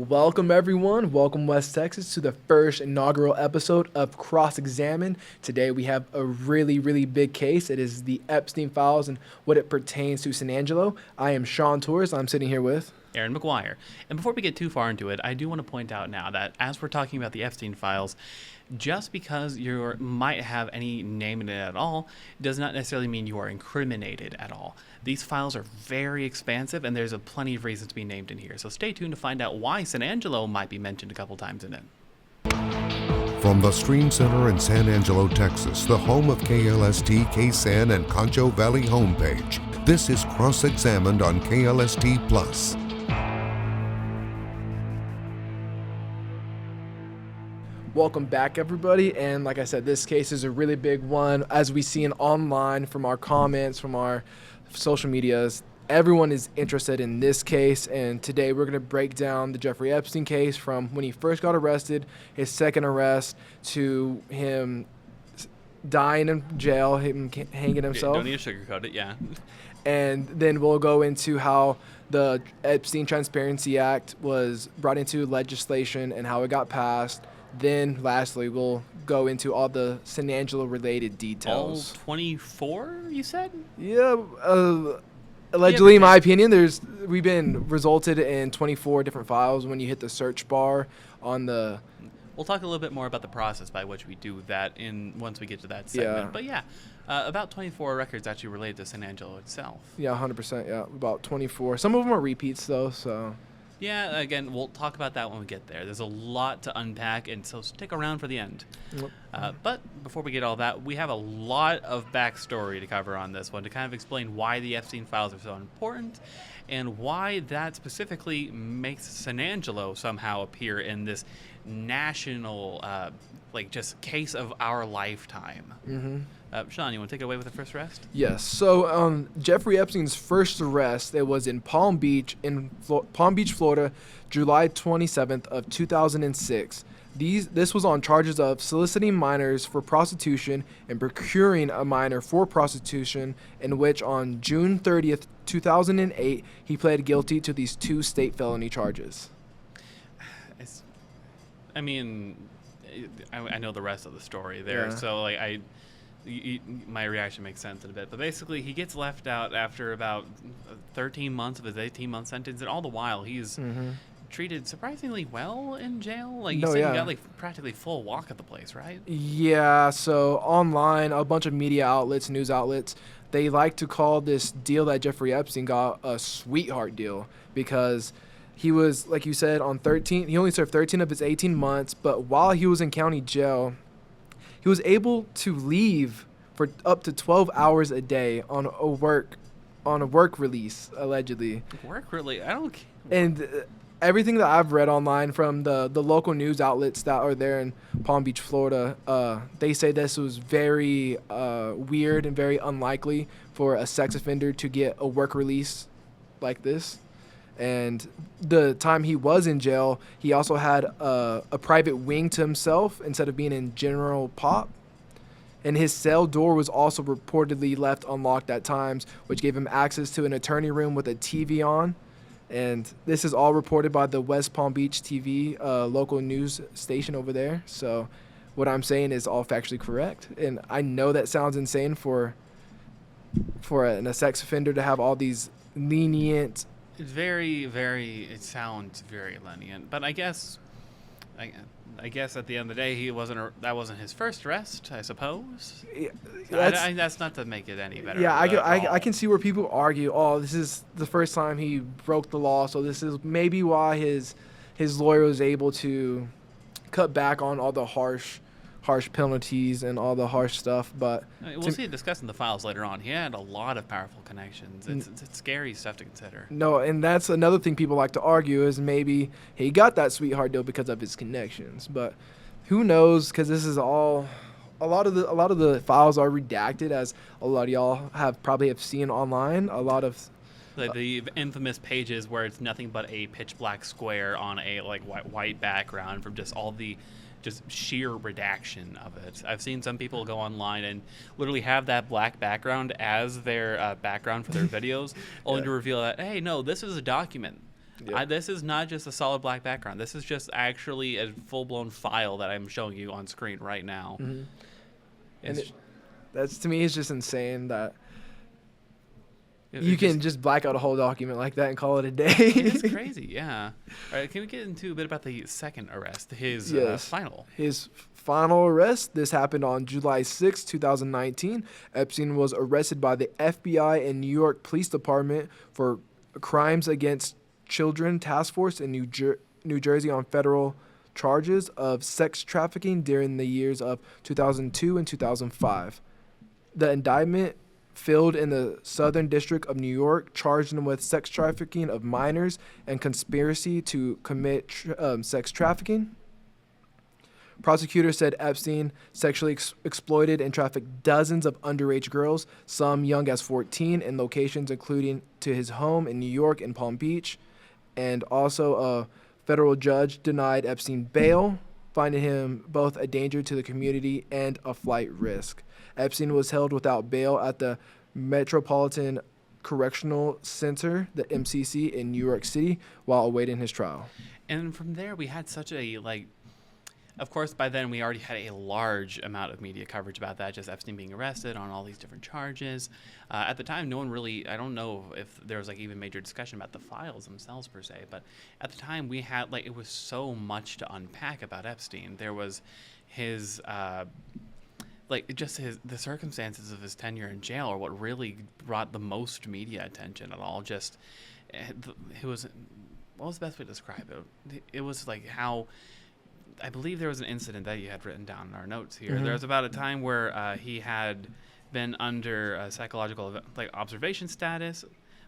Welcome, everyone. Welcome, West Texas, to the first inaugural episode of Cross Examine. Today, we have a really, really big case. It is the Epstein files and what it pertains to San Angelo. I am Shawn Torres. I'm sitting here with Aaron McGuire. And before we get too far into it, I do want to point out now that as we're talking about the Epstein files, just because you might have any name in it at all does not necessarily mean you are incriminated at all. These files are very expansive, and there's plenty of reasons to be named in here. So stay tuned to find out why San Angelo might be mentioned a couple times in it. From the Stream Center in San Angelo, Texas, the home of KLST, KSAN, and Concho Valley homepage, this is Cross Examined on KLST Plus. Welcome back, everybody. And like I said, this case is a really big one. As we see online from our comments, from our social medias, everyone is interested in this case. And today we're going to break down the Jeffrey Epstein case from when he first got arrested, his second arrest, to him dying in jail, him hanging himself. Don't need to sugarcoat it, yeah. And then we'll go into how the Epstein Transparency Act was brought into legislation and how it got passed. Then, lastly, we'll go into all the San Angelo-related details. All 24, you said? Yeah, allegedly, in my opinion, we've been resulted in 24 different files when you hit the search bar on the... We'll talk a little bit more about the process by which we do that once we get to that segment. Yeah. But yeah, about 24 records actually related to San Angelo itself. Yeah, 100%, yeah, about 24. Some of them are repeats, though, so... Yeah, again, we'll talk about that when we get there. There's a lot to unpack, and so stick around for the end. Yep. But before we get all that, we have a lot of backstory to cover on this one to kind of explain why the Epstein files are so important and why that specifically makes San Angelo somehow appear in this national, just case of our lifetime. Mm-hmm. Shawn, you want to take it away with the first arrest? Yes. So Jeffrey Epstein's first arrest, it was in Palm Beach, Florida, July 27th of 2006. This was on charges of soliciting minors for prostitution and procuring a minor for prostitution, in which on June 30th, 2008, he pled guilty to these two state felony charges. I know the rest of the story there, so my reaction makes sense in a bit. But basically, he gets left out after about 13 months of his 18-month sentence, and all the while, he's treated surprisingly well in jail. You said he got practically full walk of the place, right? Yeah, so online, a bunch of media outlets, news outlets, they like to call this deal that Jeffrey Epstein got a sweetheart deal because he was, like you said, he only served 13 of his 18 months, but while he was in county jail, he was able to leave for up to 12 hours a day on a work release, allegedly. Work release? I don't care. And everything that I've read online from the local news outlets that are there in Palm Beach, Florida, they say this was very weird and very unlikely for a sex offender to get a work release like this. And the time he was in jail, he also had a private wing to himself instead of being in general pop. And his cell door was also reportedly left unlocked at times, which gave him access to an attorney room with a TV on. And this is all reported by the West Palm Beach TV local news station over there. So what I'm saying is all factually correct. And I know that sounds insane for a sex offender to have all these lenient... It's it sounds very lenient, but I guess at the end of the day, that wasn't his first arrest, I suppose. Yeah, that's not to make it any better. Yeah, I can see where people argue, this is the first time he broke the law, so this is maybe why his lawyer was able to cut back on all the harsh penalties and all the harsh stuff. But we'll see it discussed in the files later on. He had a lot of powerful connections. It's scary stuff to consider. No, and that's another thing people like to argue is maybe he got that sweetheart deal because of his connections. But who knows? Because this is all a lot of the files are redacted, as a lot of y'all probably have seen online. A lot of the infamous pages where it's nothing but a pitch black square on a white background from just all the sheer redaction of it. I've seen some people go online and literally have that black background as their background for their videos, only to reveal that, hey, no, this is a document. Yeah. This is not just a solid black background. This is just actually a full-blown file that I'm showing you on screen right now. Mm-hmm. And It's- that's, to me, it's just insane that it- you it can just- just black out a whole document like that and call it a day. It's crazy, yeah. All right, can we get into a bit about the second arrest, his Yes. final? His final arrest, this happened on July 6, 2019. Epstein was arrested by the FBI and New York Police Department for crimes against children task force in New Jersey on federal charges of sex trafficking during the years of 2002 and 2005. The indictment filed in the Southern District of New York charged him with sex trafficking of minors and conspiracy to commit sex trafficking. Prosecutors said Epstein sexually exploited and trafficked dozens of underage girls, some young as 14, in locations including to his home in New York and Palm Beach. And also a federal judge denied Epstein bail, finding him both a danger to the community and a flight risk. Epstein was held without bail at the Metropolitan Correctional Center, the MCC, in New York City while awaiting his trial. And from there, we had such a, of course, by then we already had a large amount of media coverage about that, just Epstein being arrested on all these different charges. At the time, no one really, I don't know if there was even major discussion about the files themselves per se, but at the time we had, it was so much to unpack about Epstein. There was his, the circumstances of his tenure in jail are what really brought the most media attention at all. Just, it was, what was the best way to describe it? It was how, I believe there was an incident that you had written down in our notes here. Mm-hmm. There was about a time where he had been under psychological observation status,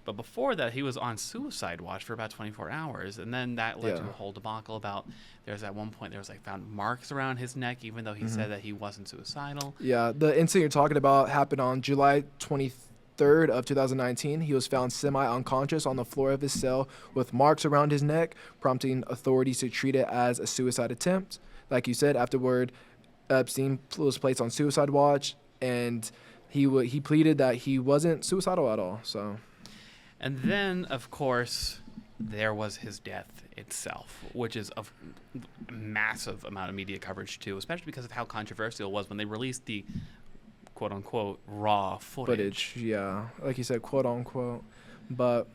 but before that he was on suicide watch for about 24 hours, and then that led to a whole debacle about there's at one point there was found marks around his neck even though he said that he wasn't suicidal. Yeah, the incident you're talking about happened on July 23rd of 2019. He was found semi-unconscious on the floor of his cell with marks around his neck, prompting authorities to treat it as a suicide attempt. Like you said, afterward, Epstein was placed on suicide watch, and he pleaded that he wasn't suicidal at all. So, and then of course there was his death itself, which is a massive amount of media coverage too, especially because of how controversial it was when they released the quote-unquote raw footage. Yeah, like you said, quote-unquote. But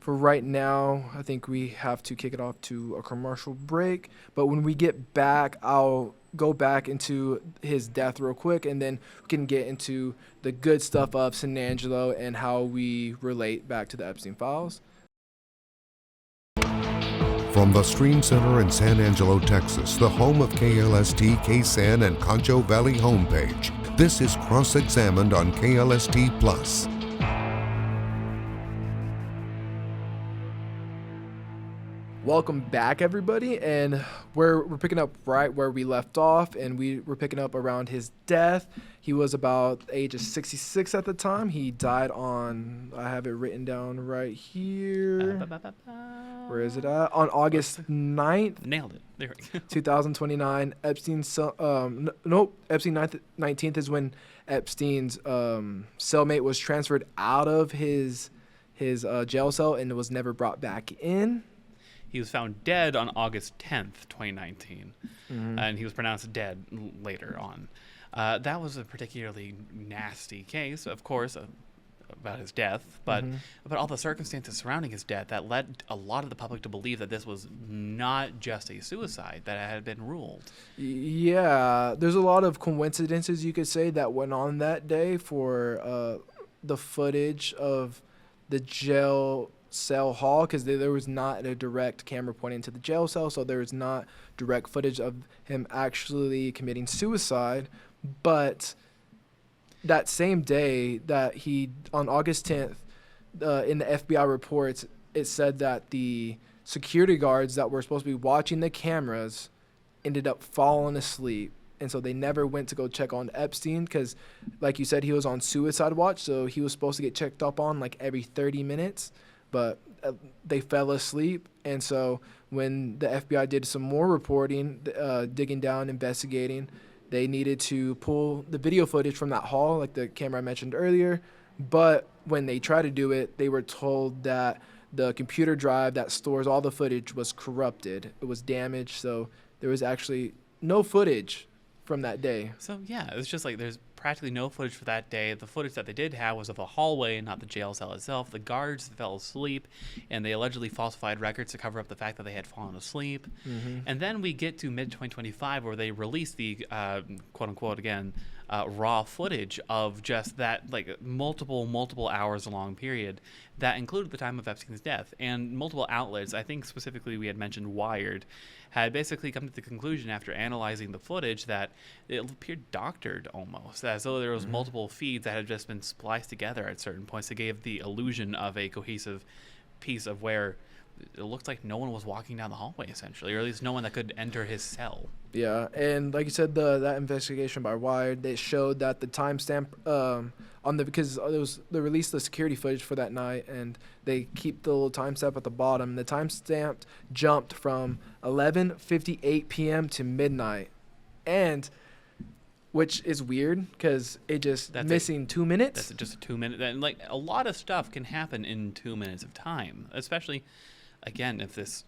for right now, I think we have to kick it off to a commercial break. But when we get back, I'll go back into his death real quick, and then we can get into the good stuff of San Angelo and how we relate back to the Epstein files. From the Stream Center in San Angelo, Texas, the home of KLST, KSAN, and Concho Valley homepage, this is Cross-Examined on KLST Plus. Welcome back, everybody, and we're picking up right where we left off, and we're picking up around his death. He was about the age of 66 at the time. He died on, I have it written down right here. Where is it at? On August 9th. Nailed it. There we go. 2029. Epstein's Epstein 19th is when Epstein's cellmate was transferred out of his jail cell and was never brought back in. He was found dead on August 10th, 2019, Mm-hmm. and he was pronounced dead later on. That was a particularly nasty case, of course, about his death, but about all the circumstances surrounding his death that led a lot of the public to believe that this was not just a suicide, that it had been ruled. Yeah, there's a lot of coincidences, you could say, that went on that day for the footage of the jail cell hall, because there was not a direct camera pointing to the jail cell, so there was not direct footage of him actually committing suicide. But that same day that on August 10th, in the FBI reports, it said that the security guards that were supposed to be watching the cameras ended up falling asleep. And so they never went to go check on Epstein because, like you said, he was on suicide watch. So he was supposed to get checked up on every 30 minutes. But they fell asleep. And so when the FBI did some more reporting, digging down, investigating, they needed to pull the video footage from that hall, like the camera I mentioned earlier. But when they tried to do it, they were told that the computer drive that stores all the footage was corrupted. It was damaged, so there was actually no footage from that day. So yeah, it's just like there's practically no footage for that day. The footage that they did have was of a hallway, not the jail cell itself. The guards fell asleep, and they allegedly falsified records to cover up the fact that they had fallen asleep. And then we get to mid-2025, where they released the quote-unquote, again, raw footage of just that, like, multiple hours long period that included the time of Epstein's death. And multiple outlets, I think specifically we had mentioned Wired, had basically come to the conclusion after analyzing the footage that it appeared doctored almost, as though there was multiple feeds that had just been spliced together at certain points that gave the illusion of a cohesive piece of where it looked like no one was walking down the hallway, essentially, or at least no one that could enter his cell. Yeah, and like you said, that investigation by Wired, they showed that the timestamp because they released the security footage for that night, and they keep the little timestamp at the bottom. The timestamp jumped from 11:58 p.m. to midnight, and which is weird because it just missing 2 minutes. That's just a 2 minute. And like a lot of stuff can happen in 2 minutes of time, especially, again, if this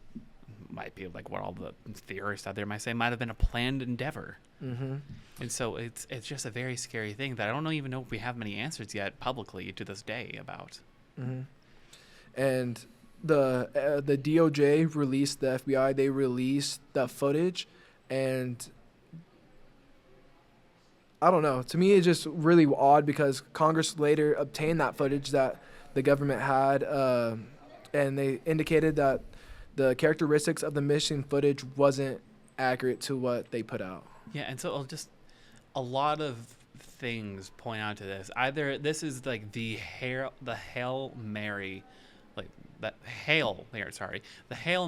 might be like what all the theorists out there might say might have been a planned endeavor. And so it's just a very scary thing that I don't even know if we have many answers yet publicly to this day about. And the DOJ released, the FBI, they released that footage, and I don't know. To me, it's just really odd because Congress later obtained that footage that the government had, and they indicated that the characteristics of the missing footage wasn't accurate to what they put out. Yeah, and so just a lot of things point out to this. Either this is like the Hail Mary, like the Hail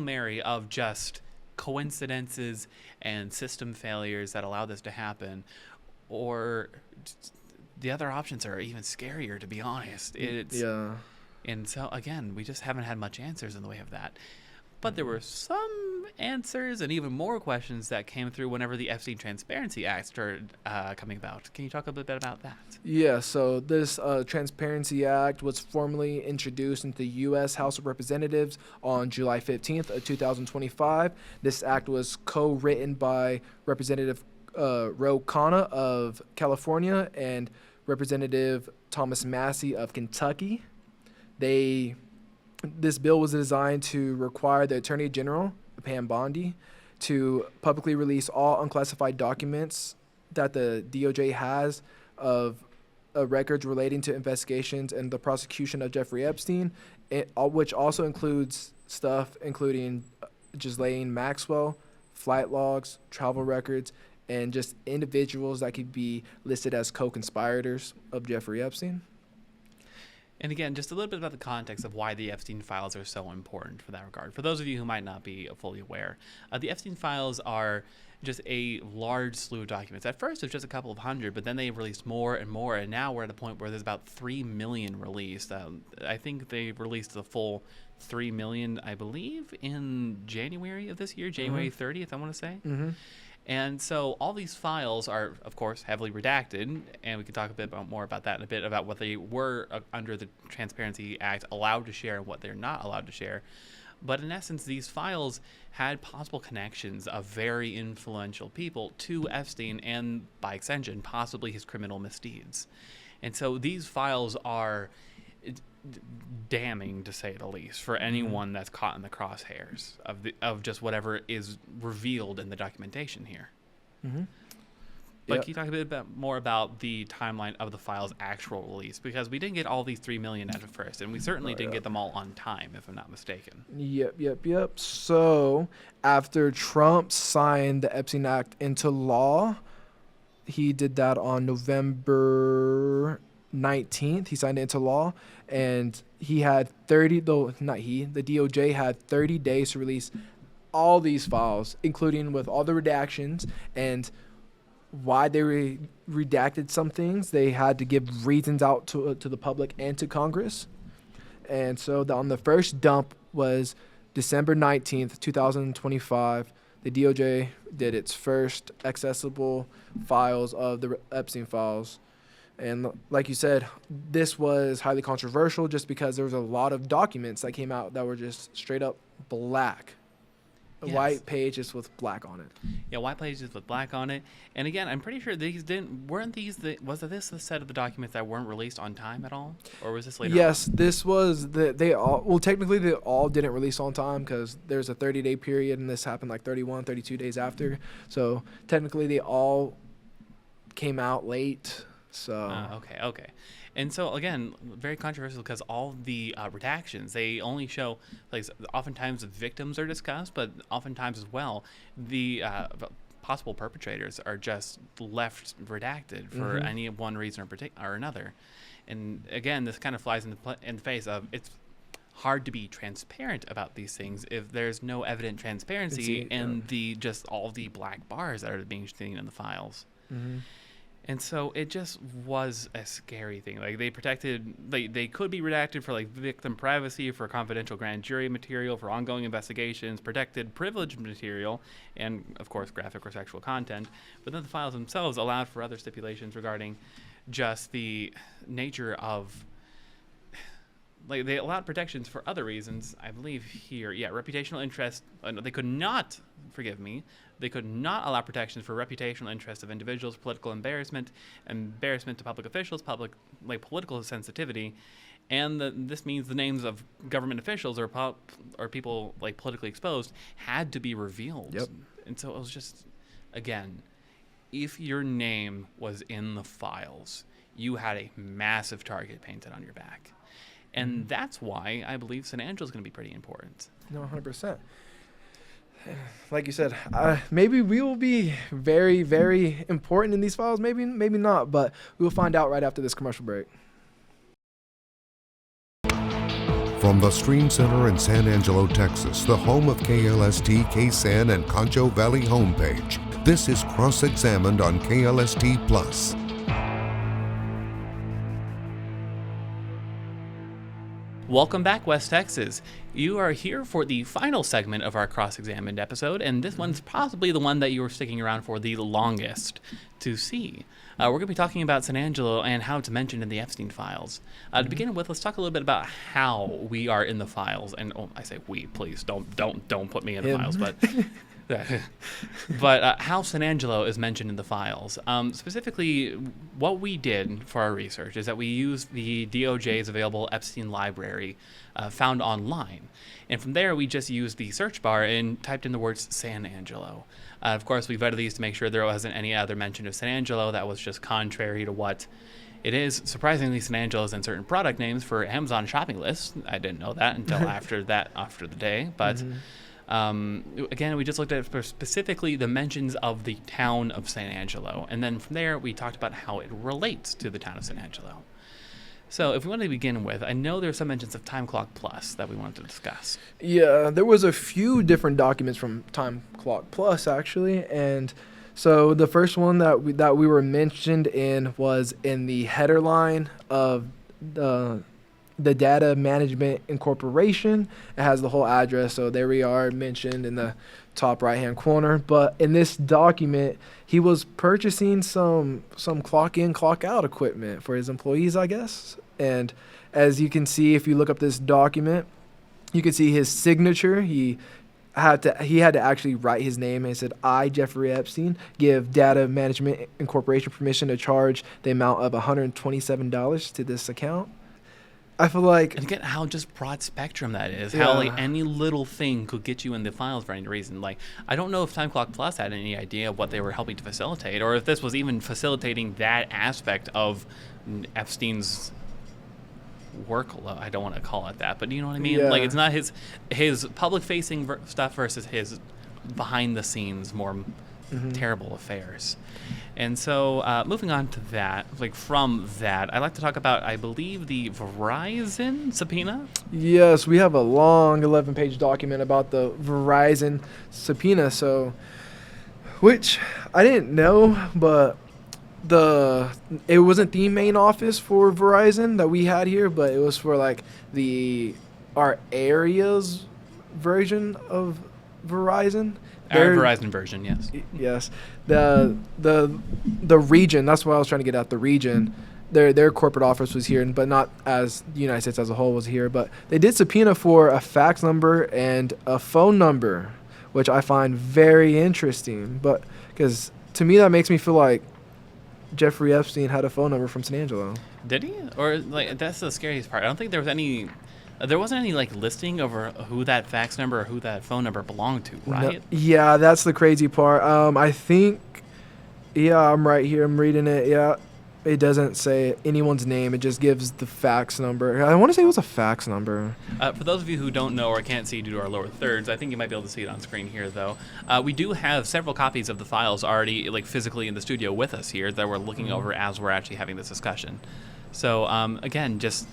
Mary of just coincidences and system failures that allow this to happen, or the other options are even scarier, to be honest. And so again, we just haven't had much answers in the way of that. But there were some answers and even more questions that came through whenever the Epstein Transparency Act started coming about. Can you talk a bit about that? Yeah, so this Transparency Act was formally introduced into the U.S. House of Representatives on July 15th of 2025. This act was co-written by Representative Ro Khanna of California and Representative Thomas Massey of Kentucky. This bill was designed to require the Attorney General, Pam Bondi, to publicly release all unclassified documents that the DOJ has of records relating to investigations and the prosecution of Jeffrey Epstein, which also includes stuff including Ghislaine Maxwell, flight logs, travel records, and just individuals that could be listed as co-conspirators of Jeffrey Epstein. And again, just a little bit about the context of why the Epstein files are so important for that regard. For those of you who might not be fully aware, the Epstein files are just a large slew of documents. At first, it was just a couple of hundred, but then they released more and more, and now we're at a point where there's about 3 million released. I think they released the full 3 million, I believe, in January of this year, January 30th, I want to say. And so all these files are, of course, heavily redacted, and we can talk a bit more about that in a bit, about what they were under the Transparency Act allowed to share and what they're not allowed to share. But in essence, these files had possible connections of very influential people to Epstein and, by extension, possibly his criminal misdeeds. And so these files are damning, to say the least, for anyone that's caught in the crosshairs of just whatever is revealed in the documentation here. But can you talk a bit more about the timeline of the file's actual release? Because we didn't get all these 3 million at first, and we certainly didn't get them all on time, if I'm not mistaken. Yep. So after Trump signed the Epstein Act into law, he did that on November 19th. He signed it into law, and he had the DOJ had 30 days to release all these files, including with all the redactions and why they redacted some things. They had to give reasons out to the public and to Congress. And so on the first dump was December 19th, 2025. The DOJ did its first accessible files of the Epstein files. And like you said, this was highly controversial just because there was a lot of documents that came out that were just straight up black. A Yes. white page just with black on it. Yeah, white pages with black on it. And again, I'm pretty sure these weren't these was this the set of the documents that weren't released on time at all, or was this later? Yes, this was they all, well, technically they all didn't release on time because there's a 30-day period and this happened like 31, 32 days after. So technically they all came out late. So Okay. And so again, very controversial because all the redactions, they only show, like, oftentimes the victims are discussed, but oftentimes as well the possible perpetrators are just left redacted for any one reason or another. And again, this kind of flies in the face of it's hard to be transparent about these things if there's no evident transparency in the just all the black bars that are being seen in the files. And so it just was a scary thing. Like, they protected, they could be redacted for, like, victim privacy, for confidential grand jury material, for ongoing investigations, protected privileged material, and, of course, graphic or sexual content. But then the files themselves allowed for other stipulations regarding just the nature of, like, they allowed protections for other reasons, I believe here. Yeah, reputational interest. They could not, forgive me, they could not allow protections for reputational interest of individuals, political embarrassment to public officials, political sensitivity, and this means the names of government officials or people like politically exposed had to be revealed. Yep. And so it was just, again, if your name was in the files, you had a massive target painted on your back. And that's why I believe San Angelo is going to be pretty important. No, 100%. Like you said, maybe we will be very, very important in these files. Maybe not, but we'll find out right after this commercial break. From the Stream Center in San Angelo, Texas, the home of KLST, KSAN, and Concho Valley homepage, this is Cross-Examined on KLST Plus. Welcome back, West Texas. You are here for the final segment of our Cross-Examined episode, and this one's possibly the one that you were sticking around for the longest to see. We're going to be talking about San Angelo and how it's mentioned in the Epstein files. To begin with, let's talk a little bit about how we are in the files. And I say we, please don't put me in the files, but how San Angelo is mentioned in the files. Specifically, what we did for our research is that we used the DOJ's available Epstein library found online. And from there, we just used the search bar and typed in the words San Angelo. Of course, we vetted these to make sure there wasn't any other mention of San Angelo that was just contrary to what it is. Surprisingly, San Angelo is in certain product names for Amazon shopping lists. I didn't know that until after the day. But again, we just looked at specifically the mentions of the town of San Angelo. And then from there, we talked about how it relates to the town of San Angelo. So if we want to begin with, I know there are some mentions of Time Clock Plus that we wanted to discuss. Yeah, there was a few different documents from Time Clock Plus, actually. And so the first one that we were mentioned in was in the header line of the Data Management Incorporation. It has the whole address, so there we are mentioned in the top right-hand corner. But in this document, he was purchasing some clock-in, clock-out equipment for his employees, I guess. And as you can see, if you look up this document, you can see his signature. He had to actually write his name, and it said, "I, Jeffrey Epstein, give Data Management Incorporation permission to charge the amount of $127 to this account." I feel like, and again, how just broad spectrum that is. Yeah. How like any little thing could get you in the files for any reason. Like, I don't know if Time Clock Plus had any idea of what they were helping to facilitate, or if this was even facilitating that aspect of Epstein's workload. I don't want to call it that, but you know what I mean. Yeah. Like, it's not his public facing stuff versus his behind the scenes more terrible affairs. And so moving on to that, like from that, I'd like to talk about, I believe, the Verizon subpoena. yes, we have a long 11-page document about the Verizon subpoena. So, which I didn't know, but it wasn't the main office for Verizon that we had here, but it was for like our area's version of Verizon. Our Verizon version, yes. Yes, the region. That's what I was trying to get at. The region their corporate office was here, but not as the United States as a whole was here. But they did subpoena for a fax number and a phone number, which I find very interesting. But because to me that makes me feel like Jeffrey Epstein had a phone number from San Angelo. Did he? Or like that's the scariest part. I don't think there was any. There wasn't any like listing over who that fax number or who that phone number belonged to, right? No, yeah, that's the crazy part. I think, yeah, I'm right here. I'm reading it. Yeah, it doesn't say anyone's name. It just gives the fax number. I want to say it was a fax number. For those of you who don't know or can't see due to our lower thirds, I think you might be able to see it on screen here, though. We do have several copies of the files already, like physically in the studio with us here that we're looking over as we're actually having this discussion. So again, just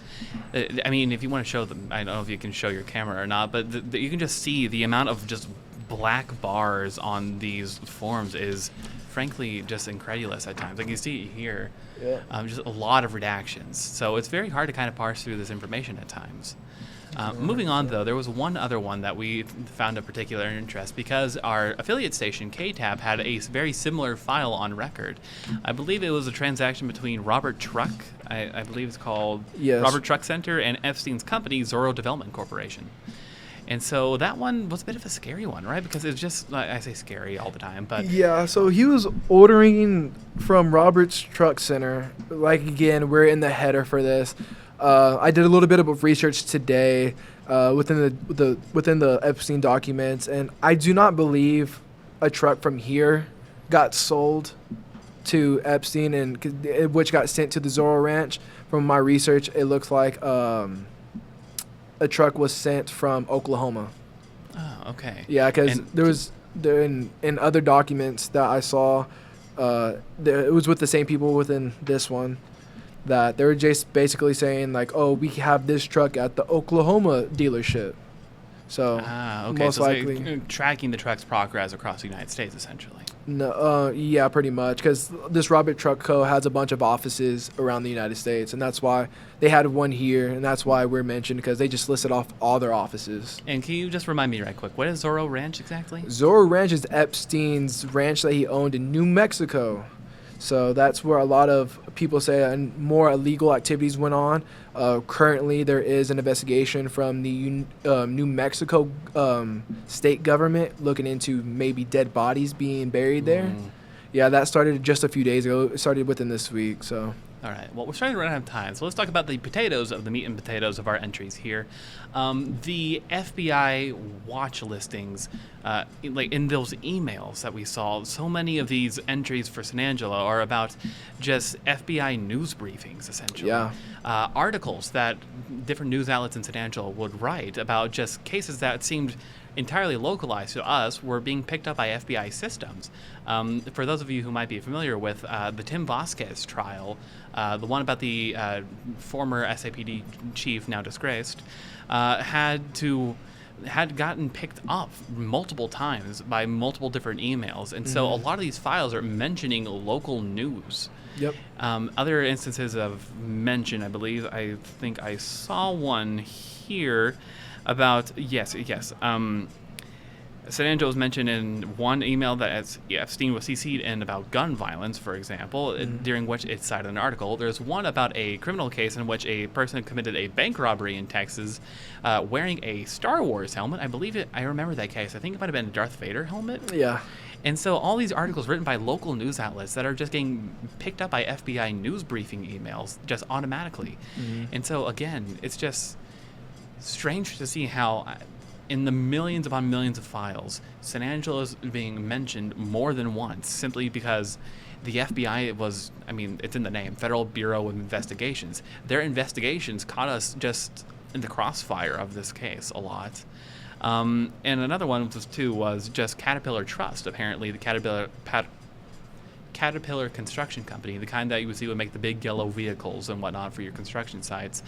I mean, if you want to show them, I don't know if you can show your camera or not, but you can just see the amount of just black bars on these forms is frankly just incredulous at times. Like you see here, just a lot of redactions. So it's very hard to kind of parse through this information at times. Moving on, though, there was one other one that we found of particular interest because our affiliate station, KTAB, had a very similar file on record. I believe it was a transaction between Robert Truck, I believe it's called Robert Truck Center, and Epstein's company, Zorro Development Corporation. And so that one was a bit of a scary one, right? Because it's just, I say scary all the time, but... Yeah, so he was ordering from Robert's Truck Center. Like, again, we're in the header for this. I did a little bit of research today within the Epstein documents, and I do not believe a truck from here got sold to Epstein, and which got sent to the Zorro Ranch. From my research, it looks like a truck was sent from Oklahoma. Oh, okay. Yeah, because there in other documents that I saw, it was with the same people within this one. That they were just basically saying like, oh, we have this truck at the Oklahoma dealership. So most likely like tracking the truck's progress across the United States, essentially. No, yeah, pretty much, because this Robert Truck Co. has a bunch of offices around the United States, and that's why they had one here, and that's why we're mentioned, because they just listed off all their offices. And can you just remind me right quick, what is Zorro Ranch exactly? Zorro Ranch is Epstein's ranch that he owned in New Mexico. So that's where a lot of people say more illegal activities went on. Currently, there is an investigation from the New Mexico state government looking into maybe dead bodies being buried there. Yeah, that started just a few days ago. It started within this week, so... All right. Well, we're starting to run out of time, so let's talk about the potatoes of the meat and potatoes of our entries here. The FBI watch listings, like in those emails that we saw, so many of these entries for San Angelo are about just FBI news briefings, essentially. Yeah. Articles that different news outlets in San Angelo would write about just cases that seemed entirely localized to us were being picked up by FBI systems. For those of you who might be familiar with the Tim Vasquez trial, the one about the former SAPD chief, now disgraced, had gotten picked up multiple times by multiple different emails. And so a lot of these files are mentioning local news. Yep. Other instances of mention, I think I saw one here about, yes. San Angelo was mentioned in one email that Epstein was CC'd in about gun violence, for example, during which it cited an article. There's one about a criminal case in which a person committed a bank robbery in Texas wearing a Star Wars helmet. I remember that case. I think it might have been a Darth Vader helmet. Yeah. And so all these articles written by local news outlets that are just getting picked up by FBI news briefing emails just automatically. And so, again, it's just strange to see how in the millions upon millions of files, San Angelo is being mentioned more than once simply because the FBI was, it's in the name, Federal Bureau of Investigations. Their investigations caught us just in the crossfire of this case a lot. And another one was just Caterpillar Trust. Apparently, the Caterpillar construction company, the kind that you would see would make the big yellow vehicles and whatnot for your construction sites.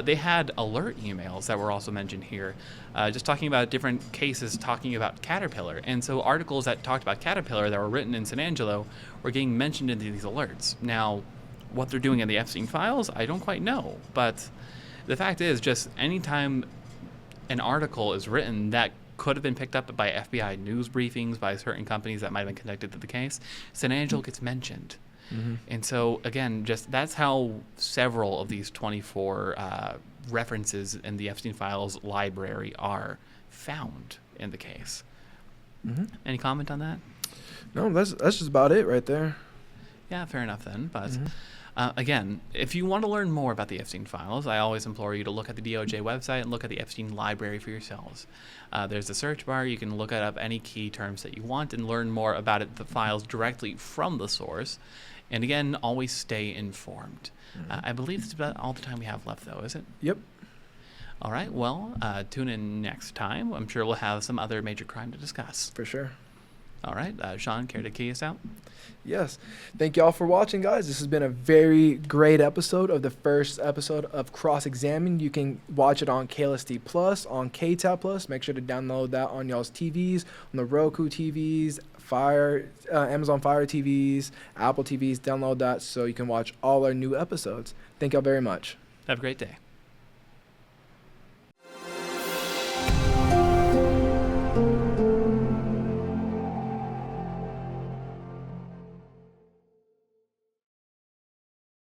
They had alert emails that were also mentioned here, just talking about different cases talking about Caterpillar. And so articles that talked about Caterpillar that were written in San Angelo were getting mentioned in these alerts. Now, what they're doing in the Epstein files, I don't quite know. But the fact is, just anytime an article is written that could have been picked up by FBI news briefings by certain companies that might have been connected to the case, San Angelo gets mentioned. And so, again, just that's how several of these 24 references in the Epstein files library are found in the case. Any comment on that? No, that's just about it right there. Yeah, fair enough then. But again, if you want to learn more about the Epstein files, I always implore you to look at the DOJ website and look at the Epstein library for yourselves. There's a search bar. You can look up any key terms that you want and learn more about it, the files directly from the source. And again, always stay informed. I believe that's about all the time we have left, though, is it? Yep. All right. Well, tune in next time. I'm sure we'll have some other major crime to discuss. For sure. All right. Shawn, care to key us out? Yes. Thank you all for watching, guys. This has been a very great episode of the first episode of Cross Examine. You can watch it on KLSD Plus, on KTAB Plus. Make sure to download that on y'all's TVs, on the Roku TVs, Amazon Fire TVs, Apple TVs. Download that so you can watch all our new episodes. Thank y'all very much. Have a great day.